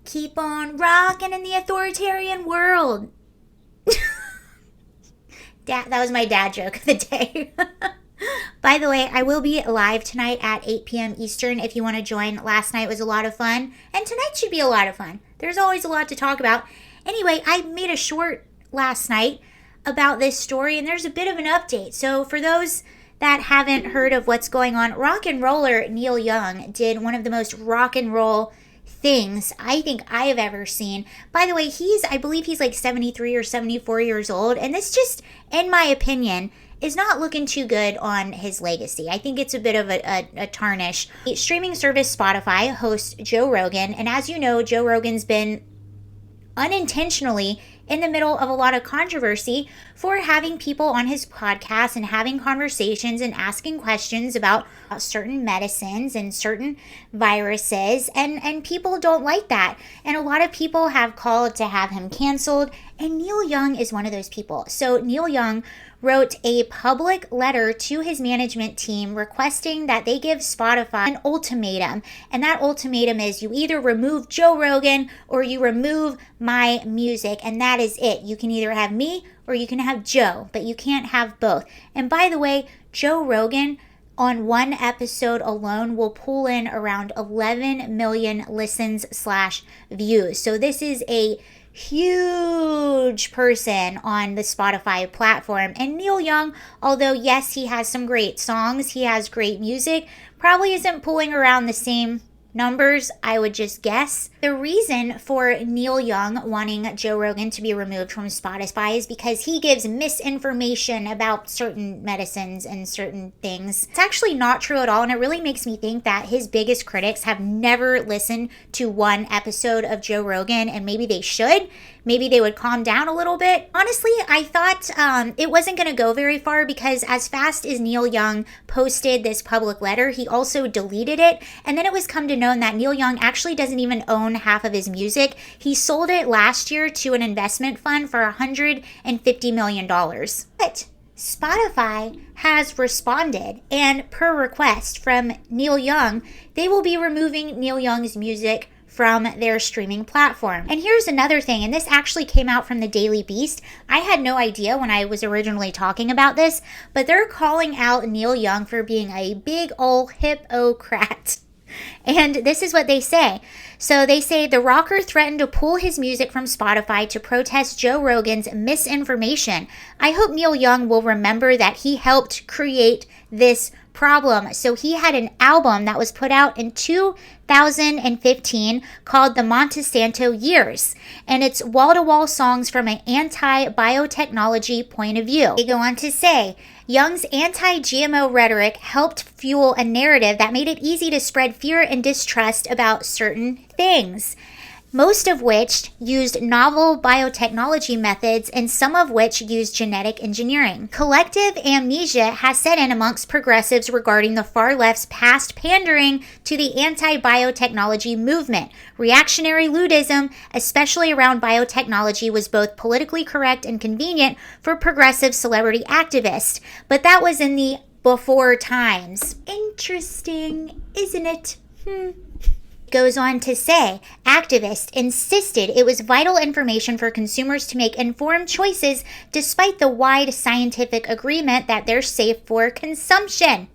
Keep on rocking in the authoritarian world. That was my dad joke of the day. By the way, I will be live tonight at 8 p.m. Eastern if you want to join. Last night was a lot of fun, and tonight should be a lot of fun. There's always a lot to talk about. Anyway, I made a short last night about this story, and there's a bit of an update. So for those that haven't heard of what's going on, rock and roller Neilyoung did one of the most rock and roll things I think I have ever seen. By the way, I believe he's like 73 or 74 years old, and this just, in my opinion, is not looking too good on his legacy. I think it's a bit of a tarnish. Streaming service Spotify hosts Joe Rogan, and as you know, Joe Rogan's been unintentionally in the middle of a lot of controversy for having people on his podcast and having conversations and asking questions about certain medicines and certain viruses, and people don't like that. And a lot of people have called to have him canceled, and Neilyoung is one of those people. So Neilyoung wrote a public letter to his management team requesting that they give Spotify an ultimatum. And that ultimatum is you either remove Joe Rogan or you remove my music, and that is it. You can either have me or you can have Joe, but you can't have both. And by the way, Joe Rogan on one episode alone will pull in around 11 million listens/views. So this is a huge person on the Spotify platform. And Neilyoung, although yes, he has some great songs, he has great music, probably isn't pulling around the same numbers, I would just guess. The reason for Neilyoung wanting Joe Rogan to be removed from Spotify is because he gives misinformation about certain medicines and certain things. It's actually not true at all, and it really makes me think that his biggest critics have never listened to one episode of Joe Rogan, and maybe they should. Maybe they would calm down a little bit. Honestly, I thought it wasn't going to go very far, because as fast as Neilyoung posted this public letter, he also deleted it. And then it was come to know that Neilyoung actually doesn't even own half of his music. He sold it last year to an investment fund for $150 million. But Spotify has responded, and per request from Neilyoung, they will be removing Neilyoung's music from their streaming platform. And here's another thing, and this actually came out from the Daily Beast. I had no idea when I was originally talking about this, but they're calling out Neilyoung for being a big ol' hypocrite. And this is what they say. So they say the rocker threatened to pull his music from Spotify to protest Joe Rogan's misinformation. I hope Neilyoung will remember that he helped create this problem. So he had an album that was put out in 2015 called The Monsanto Years, and it's wall-to-wall songs from an anti-biotechnology point of view. They go on to say, Young's anti-GMO rhetoric helped fuel a narrative that made it easy to spread fear and distrust about certain things, most of which used novel biotechnology methods and some of which used genetic engineering. Collective amnesia has set in amongst progressives regarding the far left's past pandering to the anti-biotechnology movement. Reactionary Ludism, especially around biotechnology, was both politically correct and convenient for progressive celebrity activists, but that was in the before times. Interesting, isn't it? Goes on to say, activists insisted it was vital information for consumers to make informed choices despite the wide scientific agreement that they're safe for consumption.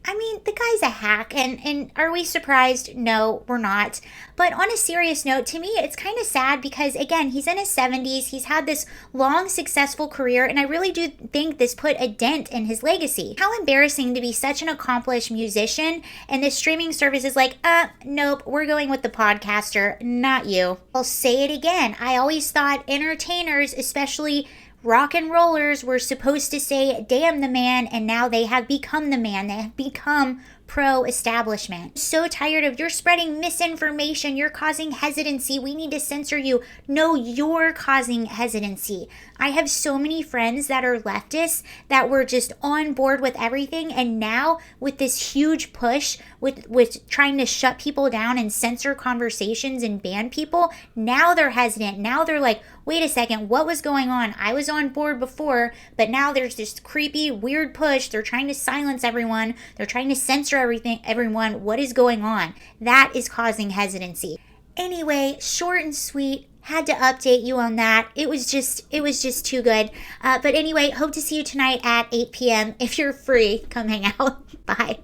I mean, the guy's a hack, and are we surprised? No, we're not. But on a serious note, to me, it's kind of sad because, again, he's in his 70s, he's had this long, successful career, and I really do think this put a dent in his legacy. How embarrassing to be such an accomplished musician, and this streaming service is like, nope, we're going with the podcaster, not you. I'll say it again, I always thought entertainers, especially rock and rollers, were supposed to say, damn the man, and now they have become the man. They have become pro-establishment. So tired of you're spreading misinformation, you're causing hesitancy, we need to censor you. No, you're causing hesitancy. I have so many friends that are leftists that were just on board with everything, and now with this huge push with trying to shut people down and censor conversations and ban people, now they're hesitant. Now they're like, wait a second, what was going on? I was on board before, but now there's this creepy, weird push. They're trying to silence everyone. They're trying to censor everyone. What is going on? That is causing hesitancy. Anyway, short and sweet. Had to update you on that. It was just too good. But anyway, hope to see you tonight at 8 p.m. If you're free, come hang out. Bye.